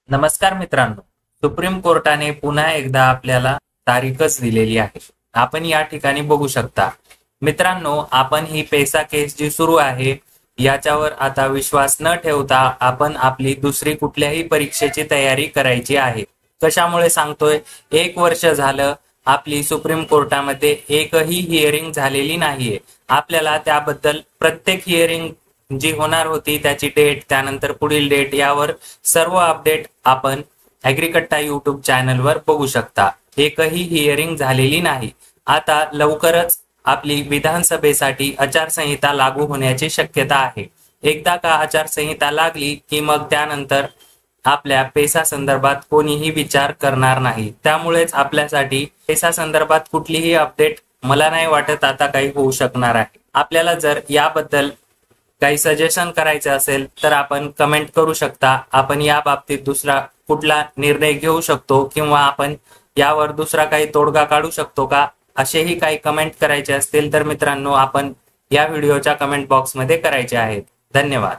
नमस्कार मित्रांनो, सुप्रीम कोर्टाने पुन्हा एकदा आपल्याला तारीखच दिलेली आहे. आपण या ठिकाणी बघू शकता. मित्रांनो, आपण ही पैसा केस जी सुरू आहे याच्यावर आता विश्वास न ठेवता आपण आपली दुसरी कुठल्याही परीक्षेची तयारी करायची आहे. कशामुळे सांगतोय? 1 वर्ष झालं आपली सुप्रीम कोर्टामध्ये एकही हिअरिंग झालेली नाहीये. आपल्याला त्याबद्दल प्रत्येक हिअरिंग जी होणार होती त्याची डेट, त्यानंतर पुढील डेट यावर सर्व अपडेट आपण ॲग्रीकट्टा यूट्यूब चॅनलवर बघू शकता. एकही हिअरिंग झालेली नाही. आता लवकरच आपली विधानसभेसाठी आचारसंहिता लागू होण्याची शक्यता आहे. एकदा का आचारसंहिता लागली की मग त्यानंतर आपल्या पेसा संदर्भात कोणीही विचार करणार नाही. त्यामुळेच आपल्यासाठी पेसा संदर्भात कुठलीही अपडेट मला नाही वाटत आता काही होऊ शकणार आहे. आपल्याला जर याबद्दल काही सजेशन करायचे असेल तर आपण कमेंट करू शकता. आपण या बाबतीत दुसरा कुठला निर्णय घेऊ शकतो किंवा आपण यावर दुसरा काही तोडगा काढू शकतो का, असेही काही कमेंट करायचे असतील तर मित्रांनो आपण या व्हिडिओच्या कमेंट बॉक्समध्ये करायचे आहेत. धन्यवाद.